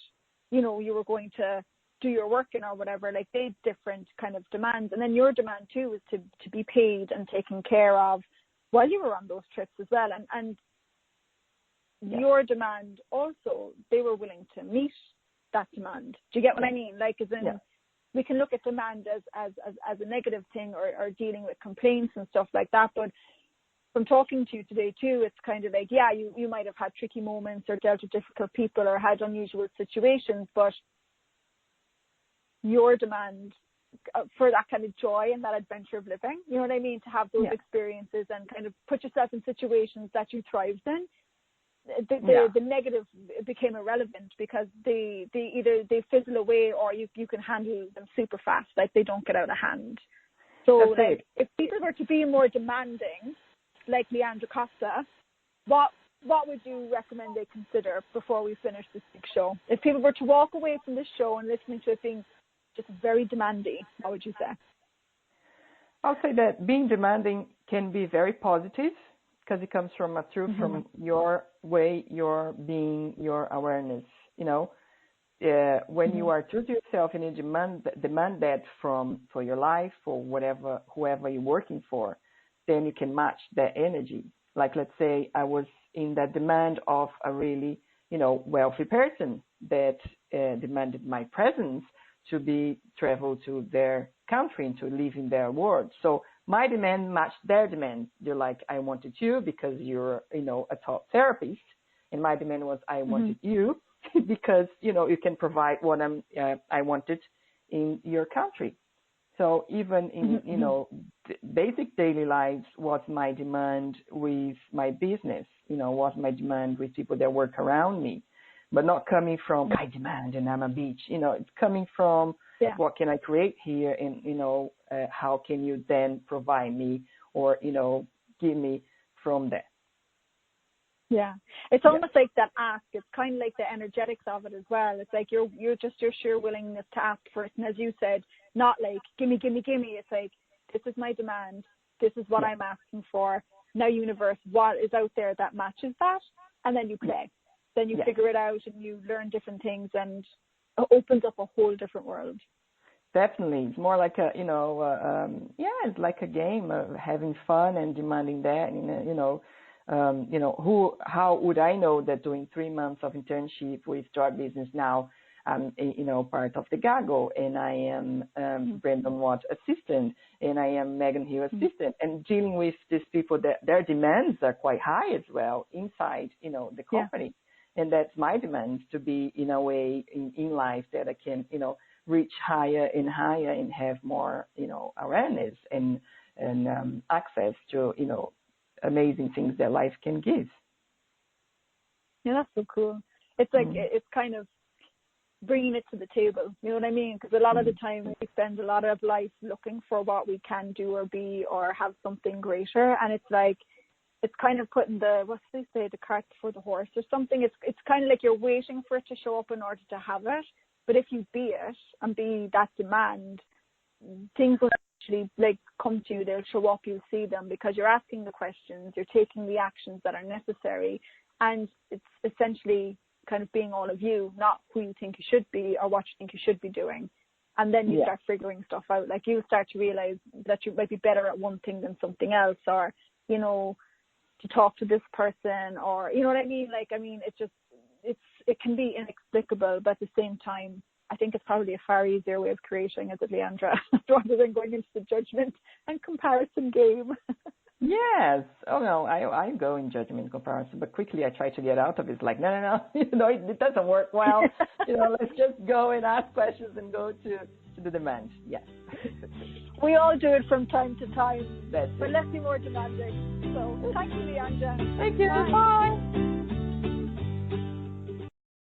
you were going to do your work in or whatever, like they had different kind of demands. And then your demand too was to be paid and taken care of while you were on those trips as well. And your demand also, they were willing to meet that demand. Do you get what I mean? Like, as in, we can look at demand as a negative thing, or dealing with complaints and stuff like that. But from talking to you today too, it's kind of like, you might have had tricky moments or dealt with difficult people or had unusual situations, but your demand for that kind of joy and that adventure of living, you know what I mean, to have those experiences and kind of put yourself in situations that you thrived in, the negative became irrelevant, because they either they fizzle away, or you can handle them super fast, like they don't get out of hand. So like, if people were to be more demanding, like Leandra Costa, what would you recommend they consider before we finish this big show? If people were to walk away from this show and listening to it being just very demanding, what would you say? I'll say that being demanding can be very positive, because it comes from a truth from your way, your being, your awareness. When you are true to yourself and you demand that for your life, for whoever you're working for, then you can match that energy. Like, let's say I was in that demand of a really, wealthy person that demanded my presence to travel to their country and to live in their world. So my demand matched their demand. They're like, I wanted you because you're, a top therapist. And my demand was, I wanted you because, you can provide what I wanted in your country. So even in, basic daily lives, what's my demand with my business? What's my demand with people that work around me? But not coming from, I demand and I'm a bitch. It's coming from, what can I create here? And, how can you then provide me or, give me from that? Yeah, it's almost like that ask. It's kind of like the energetics of it as well. It's like your sheer willingness to ask for it, and as you said, not like gimme. It's like, this is my demand. This is what I'm asking for. Now, universe, what is out there that matches that? And then you play. Then you figure it out, and you learn different things, and it opens up a whole different world. Definitely, it's more like it's like a game of having fun and demanding that. How would I know that doing 3 months of internship with Joy Business now, part of the GAGO, and I am Brandon Watt assistant, and I am Megan Hill assistant, and dealing with these people that their demands are quite high as well inside, the company. And that's my demand, to be in a way in life that I can, reach higher and higher and have more, awareness and access to, amazing things that life can give. Yeah, that's so cool. It's like, it's kind of bringing it to the table, you know what I mean? Because a lot of the time we spend a lot of life looking for what we can do or be or have something greater, and it's like, it's kind of putting the cart before the horse or something. It's kind of like you're waiting for it to show up in order to have it. But if you be it and be that demand, things will actually come to you. They'll show up. You'll see them because you're asking the questions. You're taking the actions that are necessary, and it's essentially kind of being all of you, not who you think you should be or what you think you should be doing. And then you start figuring stuff out. Like, you start to realize that you might be better at one thing than something else, or to talk to this person, or you know what I mean? It can be inexplicable, but at the same time, I think it's probably a far easier way of creating, is it, Leandra, rather than going into the judgment and comparison game. Yes. Oh no, I go in judgment and comparison, but quickly I try to get out of it. It's like, no, it doesn't work well. Let's just go and ask questions and go to the demand. Yes. We all do it from time to time, but let's be more demanding. So thank you, Leandra. Thank you. Bye.